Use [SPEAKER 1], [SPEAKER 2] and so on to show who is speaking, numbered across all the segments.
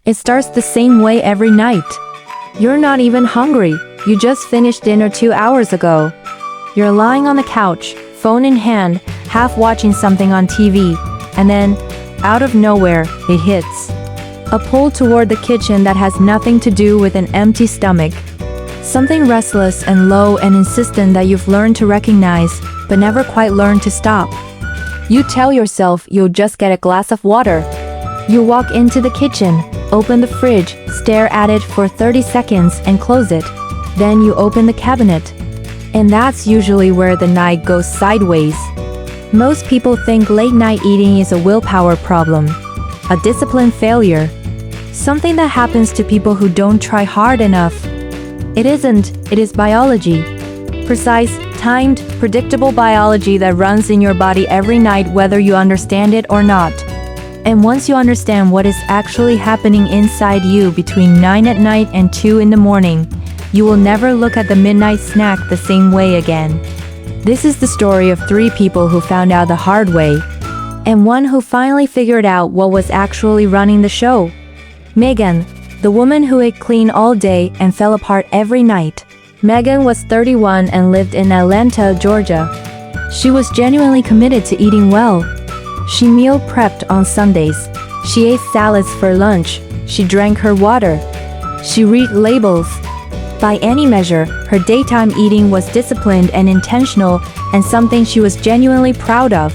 [SPEAKER 1] It starts the same way every night. You're not even hungry. You just finished dinner 2 hours ago. You're lying on the couch, phone in hand, half watching something on TV, and then, out of nowhere, it hits. A pull toward the kitchen that has nothing to do with an empty stomach. Something restless and low and insistent that you've learned to recognize, but never quite learned to stop. You tell yourself you'll just get a glass of water. You walk into the kitchen, open the fridge, stare at it for 30 seconds and close it. Then you open the cabinet. And that's usually where the night goes sideways. Most people think late night eating is a willpower problem, a discipline failure, something that happens to people who don't try hard enough. It isn't, it is biology. Precise, timed, predictable biology that runs in your body every night whether you understand it or not. And once you understand what is actually happening inside you between 9 at night and 2 in the morning, you will never look at the midnight snack the same way again. This is the story of 3 people who found out the hard way, and one who finally figured out what was actually running the show. Megan, the woman who ate clean all day and fell apart every night. Megan was 31 and lived in Atlanta, Georgia. She was genuinely committed to eating well. She meal prepped on Sundays. She ate salads for lunch. She drank her water. She read labels. By any measure, her daytime eating was disciplined and intentional and something she was genuinely proud of.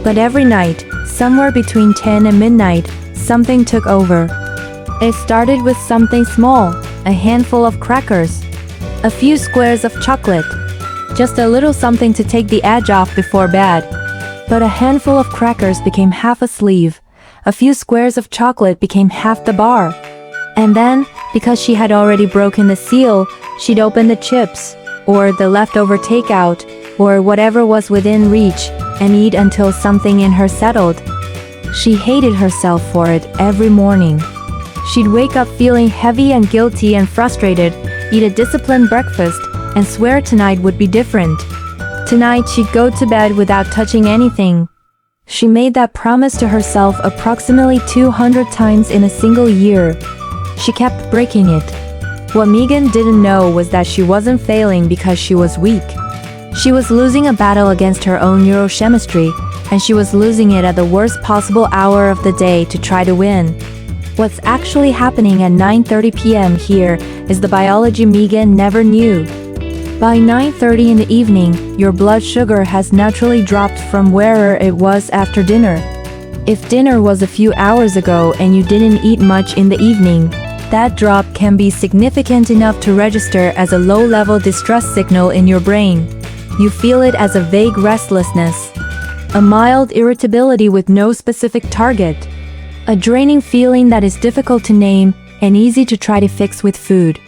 [SPEAKER 1] But every night, somewhere between 10 and midnight, something took over. It started with something small, a handful of crackers, a few squares of chocolate, just a little something to take the edge off before bed. But a handful of crackers became half a sleeve, a few squares of chocolate became half the bar. And then, because she had already broken the seal, she'd open the chips, or the leftover takeout, or whatever was within reach, and eat until something in her settled. She hated herself for it every morning. She'd wake up feeling heavy and guilty and frustrated, eat a disciplined breakfast, and swear tonight would be different. Tonight she'd go to bed without touching anything. She made that promise to herself approximately 200 times in a single year. She kept breaking it. What Megan didn't know was that she wasn't failing because she was weak. She was losing a battle against her own neurochemistry, and she was losing it at the worst possible hour of the day to try to win. What's actually happening at 9:30 p.m. here is the biology Megan never knew. By 9:30 in the evening, your blood sugar has naturally dropped from where it was after dinner. If dinner was a few hours ago and you didn't eat much in the evening, that drop can be significant enough to register as a low-level distress signal in your brain. You feel it as a vague restlessness, a mild irritability with no specific target, a draining feeling that is difficult to name and easy to try to fix with food.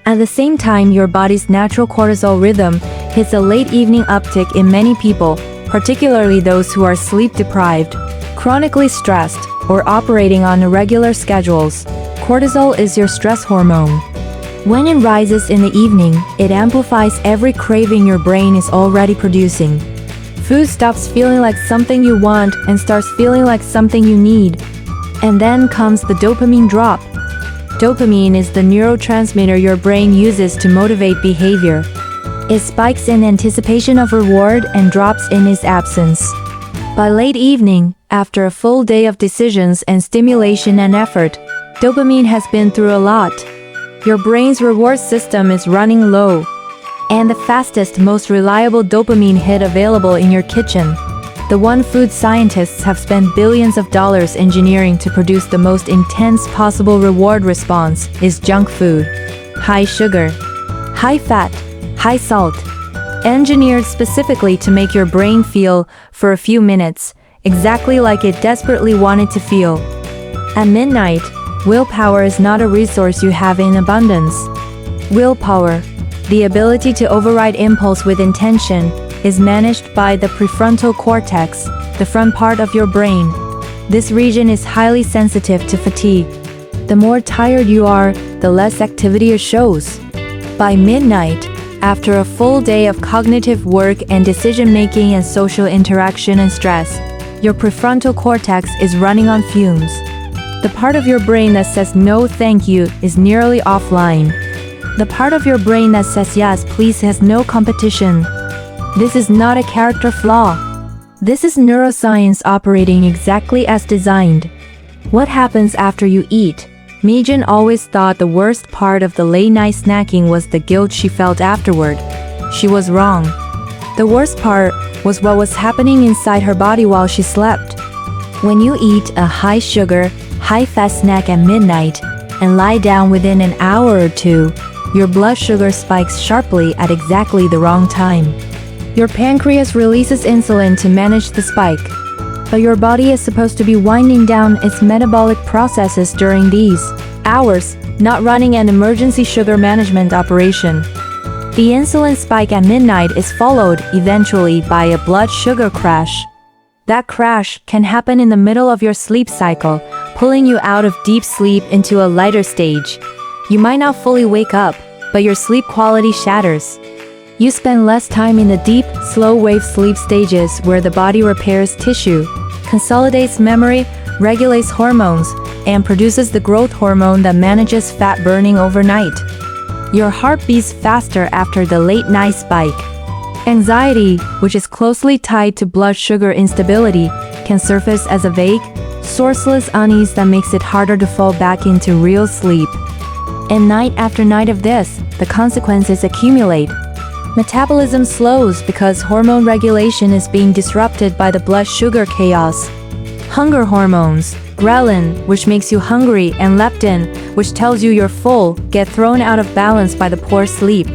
[SPEAKER 1] At the same time, your body's natural cortisol rhythm hits a late evening uptick in many people, particularly those who are sleep-deprived, chronically stressed, or operating on irregular schedules. Cortisol is your stress hormone. When it rises in the evening, it amplifies every craving your brain is already producing. Food stops feeling like something you want and starts feeling like something you need. And then comes the dopamine drop. Dopamine is the neurotransmitter your brain uses to motivate behavior. It spikes in anticipation of reward and drops in its absence. By late evening, after a full day of decisions and stimulation and effort, dopamine has been through a lot. Your brain's reward system is running low. And the fastest, most reliable dopamine hit available in your kitchen, the one food scientists have spent billions of dollars engineering to produce the most intense possible reward response, is junk food. High sugar, high fat, high salt. Engineered specifically to make your brain feel, for a few minutes, exactly like it desperately wanted to feel. At midnight, willpower is not a resource you have in abundance. Willpower, the ability to override impulse with intention, is managed by the prefrontal cortex, the front part of your brain. This region is highly sensitive to fatigue. The more tired you are, the less activity it shows. By midnight, after a full day of cognitive work and decision-making and social interaction and stress, your prefrontal cortex is running on fumes. The part of your brain that says no thank you is nearly offline. The part of your brain that says yes please has no competition. This is not a character flaw. This is neuroscience operating exactly as designed. What happens after you eat? Mijin always thought the worst part of the late-night snacking was the guilt she felt afterward. She was wrong. The worst part was what was happening inside her body while she slept. When you eat a high-sugar, high-fat snack at midnight and lie down within an hour or two, your blood sugar spikes sharply at exactly the wrong time. Your pancreas releases insulin to manage the spike, but your body is supposed to be winding down its metabolic processes during these hours, not running an emergency sugar management operation. The insulin spike at midnight is followed eventually by a blood sugar crash. That crash can happen in the middle of your sleep cycle, pulling you out of deep sleep into a lighter stage. You might not fully wake up, but your sleep quality shatters. You spend less time in the deep, slow-wave sleep stages where the body repairs tissue, consolidates memory, regulates hormones, and produces the growth hormone that manages fat burning overnight. Your heart beats faster after the late-night spike. Anxiety, which is closely tied to blood sugar instability, can surface as a vague, sourceless unease that makes it harder to fall back into real sleep. And night after night of this, the consequences accumulate. Metabolism slows because hormone regulation is being disrupted by the blood sugar chaos. Hunger hormones, ghrelin, which makes you hungry, and leptin, which tells you you're full, get thrown out of balance by the poor sleep.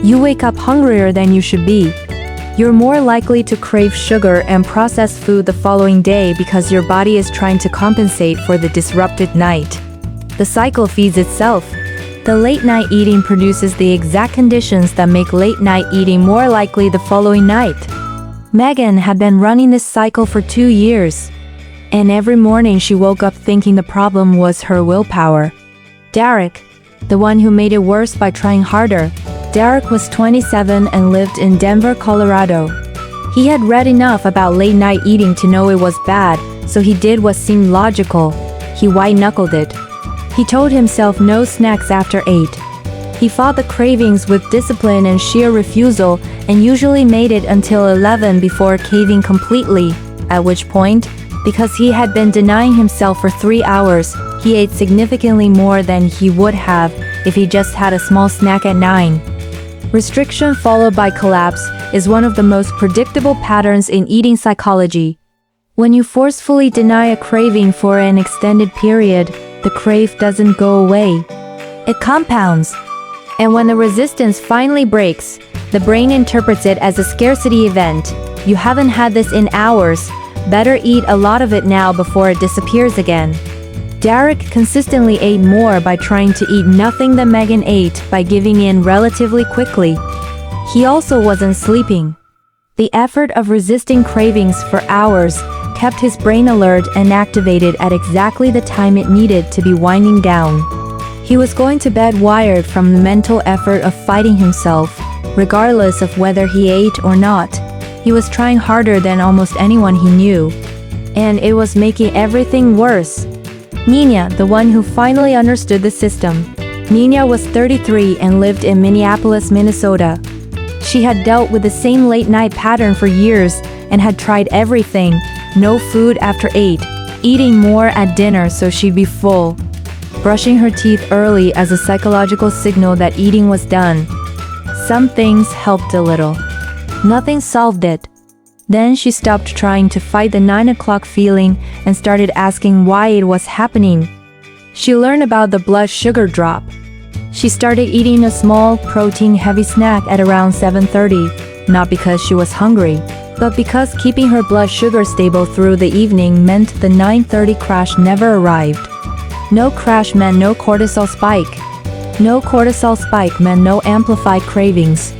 [SPEAKER 1] You wake up hungrier than you should be. You're more likely to crave sugar and processed food the following day because your body is trying to compensate for the disrupted night. The cycle feeds itself. The late-night eating produces the exact conditions that make late-night eating more likely the following night. Megan had been running this cycle for 2 years, and every morning she woke up thinking the problem was her willpower. Derek, the one who made it worse by trying harder. Derek was 27 and lived in Denver, Colorado. He had read enough about late-night eating to know it was bad, so he did what seemed logical. He white-knuckled it. He told himself no snacks after 8. He fought the cravings with discipline and sheer refusal, and usually made it until 11 before caving completely, at which point, because he had been denying himself for 3 hours, he ate significantly more than he would have if he just had a small snack at 9. Restriction followed by collapse is one of the most predictable patterns in eating psychology. When you forcefully deny a craving for an extended period, the crave doesn't go away. It compounds. And when the resistance finally breaks, the brain interprets it as a scarcity event. You haven't had this in hours. Better eat a lot of it now before it disappears again. Derek consistently ate more by trying to eat nothing that Megan ate by giving in relatively quickly. He also wasn't sleeping. The effort of resisting cravings for hours kept his brain alert and activated at exactly the time it needed to be winding down. He was going to bed wired from the mental effort of fighting himself, regardless of whether he ate or not. He was trying harder than almost anyone he knew, and it was making everything worse. Nina, the one who finally understood the system. Nina was 33 and lived in Minneapolis, Minnesota. She had dealt with the same late-night pattern for years and had tried everything. No food after 8, eating more at dinner so she'd be full, brushing her teeth early as a psychological signal that eating was done. Some things helped a little. Nothing solved it. Then she stopped trying to fight the 9 o'clock feeling and started asking why it was happening. She learned about the blood sugar drop. She started eating a small, protein-heavy snack at around 7:30, not because she was hungry, but because keeping her blood sugar stable through the evening meant the 9:30 crash never arrived. No crash meant no cortisol spike. No cortisol spike meant no amplified cravings.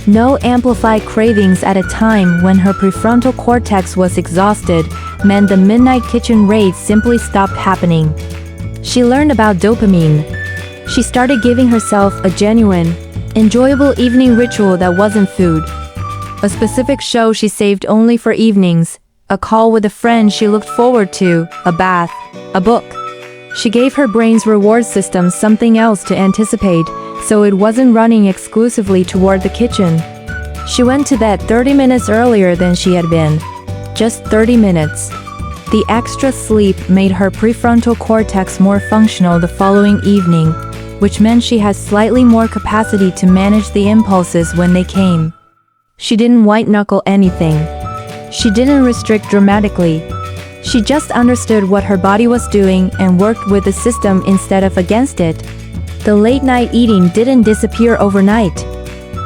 [SPEAKER 1] No amplified cravings at a time when her prefrontal cortex was exhausted meant the midnight kitchen raids simply stopped happening. She learned about dopamine. She started giving herself a genuine, enjoyable evening ritual that wasn't food. A specific show she saved only for evenings, a call with a friend she looked forward to, a bath, a book. She gave her brain's reward system something else to anticipate, so it wasn't running exclusively toward the kitchen. She went to bed 30 minutes earlier than she had been. Just 30 minutes. The extra sleep made her prefrontal cortex more functional the following evening, which meant she had slightly more capacity to manage the impulses when they came. She didn't white-knuckle anything. She didn't restrict dramatically. She just understood what her body was doing and worked with the system instead of against it. The late-night eating didn't disappear overnight.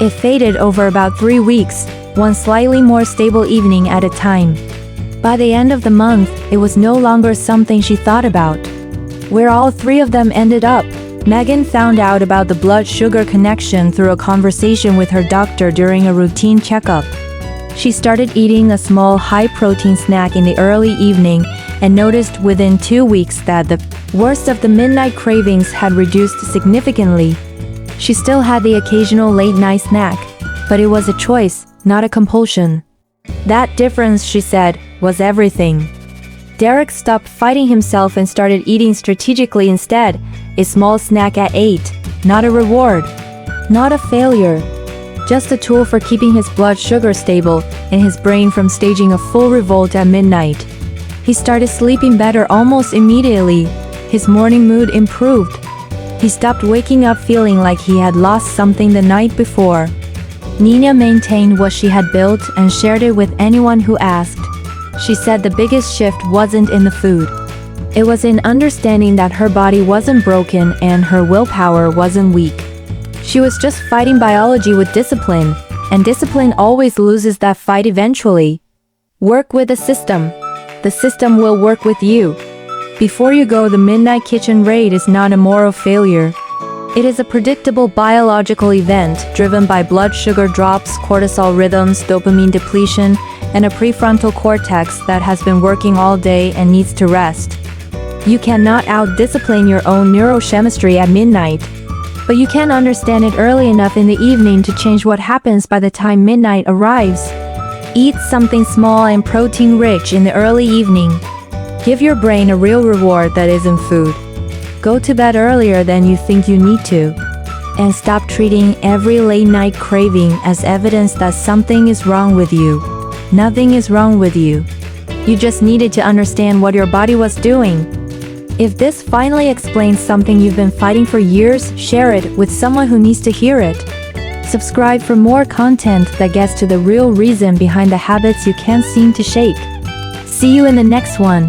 [SPEAKER 1] It faded over about 3 weeks, one slightly more stable evening at a time. By the end of the month, it was no longer something she thought about. Where all three of them ended up, Megan found out about the blood sugar connection through a conversation with her doctor during a routine checkup. She started eating a small high-protein snack in the early evening and noticed within 2 weeks that the worst of the midnight cravings had reduced significantly. She still had the occasional late-night snack, but it was a choice, not a compulsion. That difference, she said, was everything. Derek stopped fighting himself and started eating strategically instead, a small snack at 8, not a reward, not a failure, just a tool for keeping his blood sugar stable and his brain from staging a full revolt at midnight. He started sleeping better almost immediately. His morning mood improved. He stopped waking up feeling like he had lost something the night before. Nina maintained what she had built and shared it with anyone who asked. She said the biggest shift wasn't in the food. It was in understanding that her body wasn't broken and her willpower wasn't weak. She was just fighting biology with discipline, and discipline always loses that fight eventually. Work with the system. The system will work with you. Before you go, the midnight kitchen raid is not a moral failure. It is a predictable biological event driven by blood sugar drops, cortisol rhythms, dopamine depletion, and a prefrontal cortex that has been working all day and needs to rest. You cannot out-discipline your own neurochemistry at midnight, but you can understand it early enough in the evening to change what happens by the time midnight arrives. Eat something small and protein-rich in the early evening. Give your brain a real reward that isn't food. Go to bed earlier than you think you need to. And stop treating every late-night craving as evidence that something is wrong with you. Nothing is wrong with you. You just needed to understand what your body was doing. If this finally explains something you've been fighting for years, share it with someone who needs to hear it. Subscribe for more content that gets to the real reason behind the habits you can't seem to shake. See you in the next one.